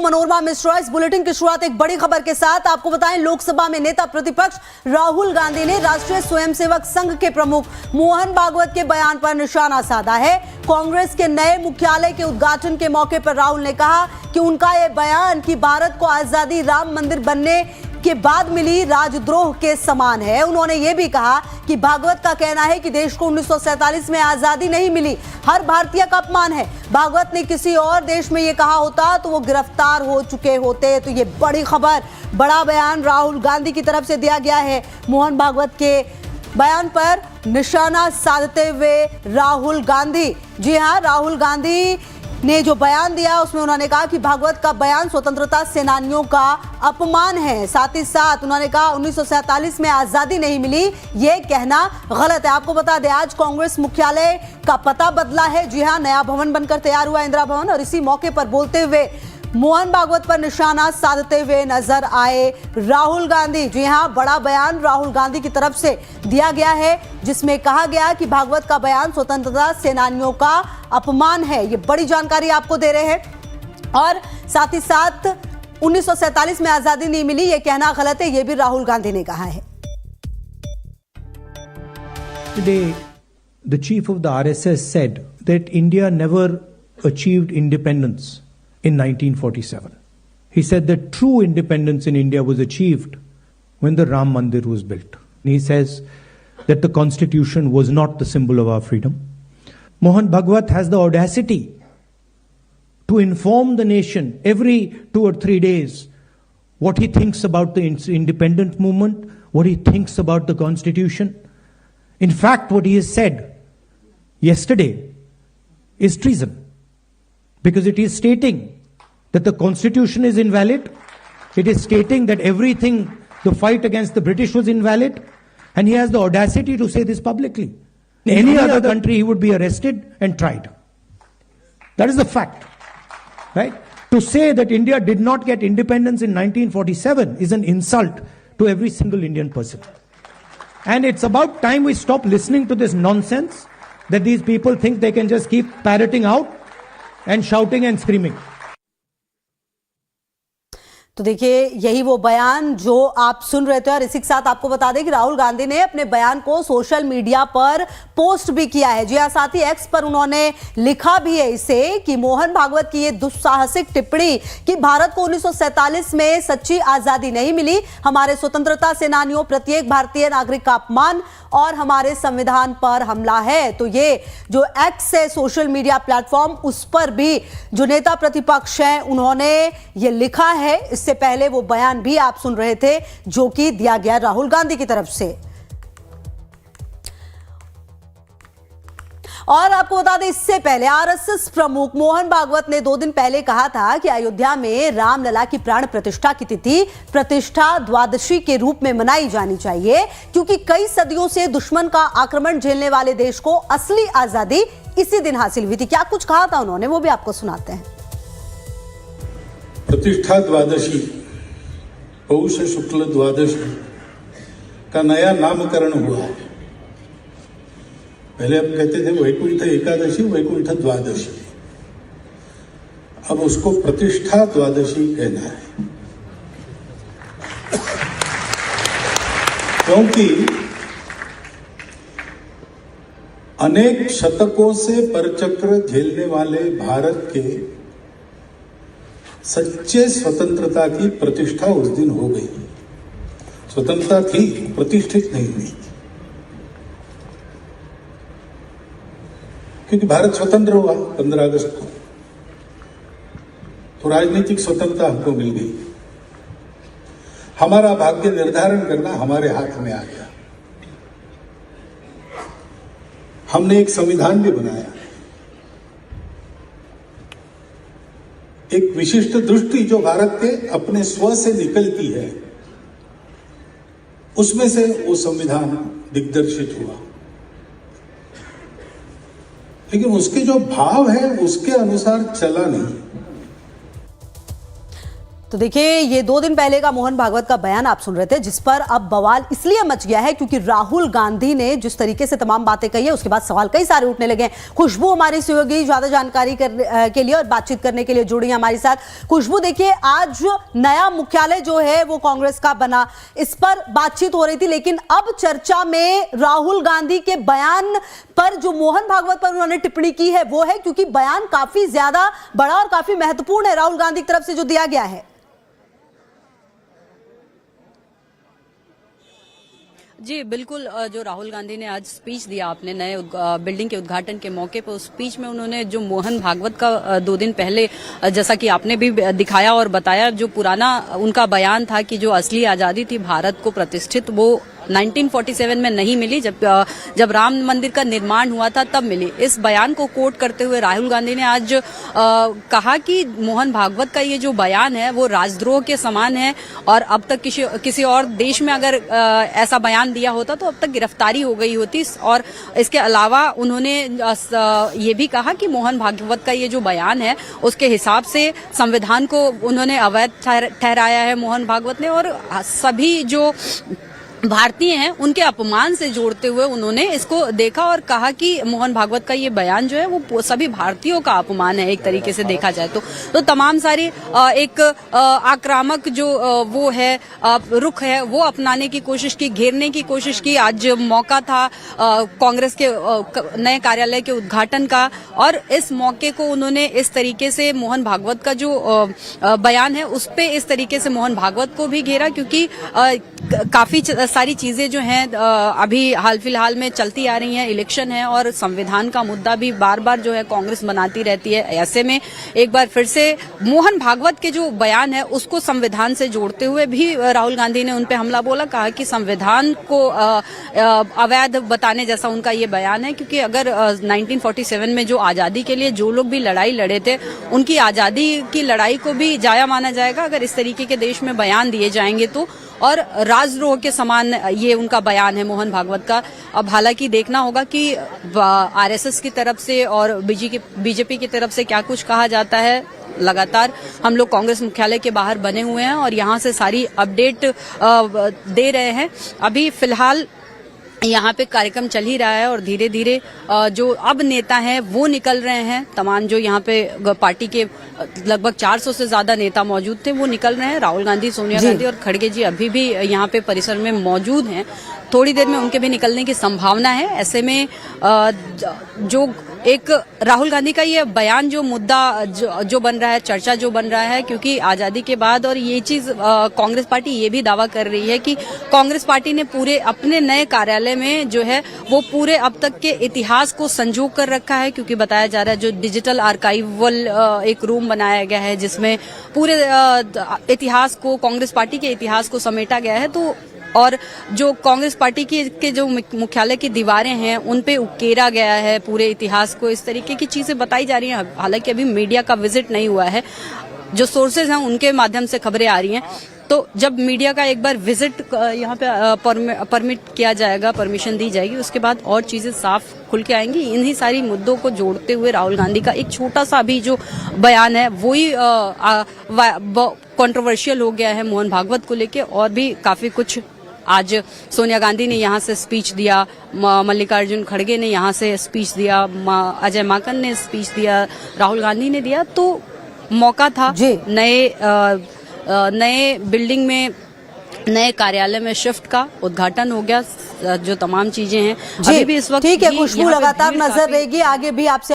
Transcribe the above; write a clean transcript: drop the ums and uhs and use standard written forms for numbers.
मनोरमा मिश्रा। इस बुलेटिन की शुरुआत एक बड़ी खबर के साथ। आपको बताएं, लोकसभा में नेता प्रतिपक्ष राहुल गांधी ने राष्ट्रीय स्वयंसेवक संघ के प्रमुख मोहन भागवत के बयान पर निशाना साधा है। कांग्रेस के नए मुख्यालय के उद्घाटन के मौके पर राहुल ने कहा कि उनका यह बयान कि भारत को आजादी राम मंदिर बनने के बाद मिली राजद्रोह के समान है। उन्होंने यह भी कहा कि भागवत का कहना है कि देश को 1947 में आजादी नहीं मिली, हर भारतीय का अपमान है। भागवत ने किसी और देश में यह कहा होता तो वो गिरफ्तार हो चुके होते। तो ये बड़ी खबर, बड़ा बयान राहुल गांधी की तरफ से दिया गया है। मोहन भागवत के बयान पर निशाना साधते हुए राहुल गांधी, जी हां, राहुल गांधी ने जो बयान दिया उसमें उन्होंने कहा कि भागवत का बयान स्वतंत्रता सेनानियों का अपमान है। साथ ही साथ उन्होंने कहा 1947 में आजादी नहीं मिली, ये कहना गलत है। आपको बता दें, आज कांग्रेस मुख्यालय का पता बदला है। जी हां, नया भवन बनकर तैयार हुआ इंदिरा भवन। और इसी मौके पर बोलते हुए मोहन भागवत पर निशाना साधते हुए नजर आए राहुल गांधी। जी हां, बड़ा बयान राहुल गांधी की तरफ से दिया गया है जिसमें कहा गया कि भागवत का बयान स्वतंत्रता सेनानियों का अपमान है। ये बड़ी जानकारी आपको दे रहे हैं। और साथ ही साथ 1947 में आजादी नहीं मिली, ये कहना गलत है, ये भी राहुल गांधी ने कहा है। Today, the chief of the RSS said that India never achieved independence in 1947. He said that true independence in India was achieved when the Ram Mandir was built. He says that the constitution was not the symbol of our freedom. Mohan Bhagwat has the audacity to inform the nation every 2 or 3 days what he thinks about the independent movement, what he thinks about the constitution. In fact, what he has said yesterday is treason, because it is stating that the constitution is invalid. It is stating that everything, the fight against the British was invalid, and he has the audacity to say this publicly. In any other country, he would be arrested and tried. That is the fact, right? To say that India did not get independence in 1947 is an insult to every single Indian person. And it's about time we stop listening to this nonsense that these people think they can just keep parroting out and shouting and screaming. तो देखिए, यही वो बयान जो आप सुन रहे थे। और इसी के साथ आपको बता दें कि राहुल गांधी ने अपने बयान को सोशल मीडिया पर पोस्ट भी किया है। जी हां, साथ ही एक्स पर उन्होंने लिखा भी है इसे कि मोहन भागवत की ये दुस्साहसिक टिप्पणी कि भारत को 1947 में सच्ची आजादी नहीं मिली, हमारे स्वतंत्रता सेनानियों, प्रत्येक भारतीय नागरिक का अपमान और हमारे संविधान पर हमला है। तो ये जो एक्स है, सोशल मीडिया प्लेटफॉर्म, उस पर भी जो नेता प्रतिपक्ष हैं उन्होंने ये लिखा है। इससे पहले वो बयान भी आप सुन रहे थे जो कि दिया गया राहुल गांधी की तरफ से। और आपको बता दें, इससे पहले आरएसएस प्रमुख मोहन भागवत ने 2 दिन पहले कहा था कि अयोध्या में रामलला की प्राण प्रतिष्ठा की तिथि प्रतिष्ठा द्वादशी के रूप में मनाई जानी चाहिए, क्योंकि कई सदियों से दुश्मन का आक्रमण झेलने वाले देश को असली आजादी इसी दिन हासिल हुई थी। क्या कुछ कहा था उन्होंने, वो भी आपको सुनाते हैं। प्रतिष्ठा द्वादशी, पौष शुक्ल द्वादशी का नया नामकरण हुआ है। पहले हम कहते थे वैकुंठ एकादशी, वैकुंठ द्वादशी, अब उसको प्रतिष्ठा द्वादशी कहना है। क्योंकि अनेक शतकों से परचक्र झेलने वाले भारत के सच्चे स्वतंत्रता की प्रतिष्ठा उस दिन हो गई। स्वतंत्रता थी, प्रतिष्ठित नहीं हुई, क्योंकि भारत स्वतंत्र हुआ 15 अगस्त को, तो राजनीतिक स्वतंत्रता हमको मिल गई। हमारा भाग्य निर्धारण करना हमारे हाथ में आ गया। हमने एक संविधान भी बनाया, एक विशिष्ट दृष्टि जो भारत के अपने स्व से निकलती है, उसमें से वो संविधान दिग्दर्शित हुआ। लेकिन उसके जो भाव है उसके अनुसार चला नहीं। तो देखिए, ये 2 दिन पहले का मोहन भागवत का बयान आप सुन रहे थे, जिस पर अब बवाल इसलिए मच गया है क्योंकि राहुल गांधी ने जिस तरीके से तमाम बातें कही है, उसके बाद सवाल कई सारे उठने लगे हैं। खुशबू हमारी सहयोगी ज्यादा जानकारी के लिए और बातचीत करने के लिए जुड़ी है हमारे साथ। खुशबू, देखिए, आज नया मुख्यालय जो है वो कांग्रेस का बना, इस पर बातचीत हो रही थी, लेकिन अब चर्चा में राहुल गांधी के बयान पर जो मोहन भागवत पर उन्होंने टिप्पणी की है वो है, क्योंकि बयान काफी ज्यादा बड़ा और काफी महत्वपूर्ण है राहुल गांधी की तरफ से जो दिया गया है। जी बिल्कुल, जो राहुल गांधी ने आज स्पीच दिया, आपने नए बिल्डिंग के उद्घाटन के मौके पर, उस स्पीच में उन्होंने जो मोहन भागवत का 2 दिन पहले, जैसा कि आपने भी दिखाया और बताया, जो पुराना उनका बयान था कि जो असली आजादी थी भारत को प्रतिष्ठित, वो 1947 में नहीं मिली, जब राम मंदिर का निर्माण हुआ था तब मिली। इस बयान को कोट करते हुए राहुल गांधी ने आज कहा कि मोहन भागवत का ये जो बयान है वो राजद्रोह के समान है और अब तक किसी और देश में अगर ऐसा बयान दिया होता तो अब तक गिरफ्तारी हो गई होती। और इसके अलावा उन्होंने ये भी कहा कि मोहन भागवत का ये जो बयान है उसके हिसाब से संविधान को उन्होंने अवैध ठहराया है मोहन भागवत ने, और सभी जो भारतीय हैं उनके अपमान से जोड़ते हुए उन्होंने इसको देखा और कहा कि मोहन भागवत का ये बयान जो है वो सभी भारतीयों का अपमान है, एक तरीके से देखा जाए तो तमाम सारी एक आक्रामक जो वो है रुख है वो अपनाने की कोशिश की, घेरने की कोशिश की। आज मौका था कांग्रेस के नए कार्यालय के उद्घाटन का, और इस मौके को उन्होंने इस तरीके से मोहन भागवत का जो बयान है उस पे इस तरीके से मोहन भागवत को भी घेरा, क्योंकि काफी सारी चीजें जो हैं अभी हाल फिलहाल में चलती आ रही हैं, इलेक्शन है और संविधान का मुद्दा भी बार बार जो है कांग्रेस बनाती रहती है। ऐसे में एक बार फिर से मोहन भागवत के जो बयान है उसको संविधान से जोड़ते हुए भी राहुल गांधी ने उन पे हमला बोला, कहा कि संविधान को अवैध बताने जैसा उनका ये बयान है, क्योंकि अगर 1947 में जो आजादी के लिए जो लोग भी लड़ाई लड़े थे उनकी आजादी की लड़ाई को भी जाया माना जाएगा अगर इस तरीके के देश में बयान दिए जाएंगे तो। और राजद्रोह के समान ये उनका बयान है मोहन भागवत का। अब हालांकि देखना होगा कि आरएसएस की तरफ से और बीजेपी की तरफ से क्या कुछ कहा जाता है। लगातार हम लोग कांग्रेस मुख्यालय के बाहर बने हुए हैं और यहाँ से सारी अपडेट दे रहे हैं। अभी फिलहाल यहाँ पे कार्यक्रम चल ही रहा है और धीरे धीरे जो अब नेता हैं वो निकल रहे हैं। तमाम जो यहाँ पे पार्टी के लगभग 400 से ज्यादा नेता मौजूद थे वो निकल रहे हैं। राहुल गांधी, सोनिया गांधी और खड़गे जी अभी भी यहाँ पे परिसर में मौजूद हैं। थोड़ी देर में उनके भी निकलने की संभावना है। ऐसे में जो एक राहुल गांधी का ये बयान जो मुद्दा जो बन रहा है, चर्चा जो बन रहा है, क्योंकि आजादी के बाद, और ये चीज कांग्रेस पार्टी ये भी दावा कर रही है कि कांग्रेस पार्टी ने पूरे अपने नए कार्यालय में जो है वो पूरे अब तक के इतिहास को संजो कर रखा है, क्योंकि बताया जा रहा है जो डिजिटल आर्काइवल एक रूम बनाया गया है जिसमें पूरे इतिहास को, कांग्रेस पार्टी के इतिहास को समेटा गया है। तो और जो कांग्रेस पार्टी के जो मुख्यालय की दीवारें हैं उन पे उकेरा गया है पूरे इतिहास को, इस तरीके की चीजें बताई जा रही हैं। हालांकि अभी मीडिया का विजिट नहीं हुआ है, जो सोर्सेज हैं उनके माध्यम से खबरें आ रही हैं। तो जब मीडिया का एक बार विजिट यहाँ पे परमिट किया जाएगा, परमिशन दी जाएगी, उसके बाद और चीजें साफ खुल के आएंगी। इन्हीं सारी मुद्दों को जोड़ते हुए राहुल गांधी का एक छोटा सा अभी जो बयान है वही कंट्रोवर्शियल हो गया है मोहन भागवत को लेके। और भी काफी कुछ आज सोनिया गांधी ने यहाँ से स्पीच दिया, मल्लिकार्जुन खड़गे ने यहाँ से स्पीच दिया, अजय माकन ने स्पीच दिया, राहुल गांधी ने दिया। तो मौका था नए बिल्डिंग में, नए कार्यालय में शिफ्ट का उद्घाटन हो गया। जो तमाम चीजें हैं अभी भी इस वक्त ठीक है। खुशबू लगातार नजर रहेगी, आगे भी आपसे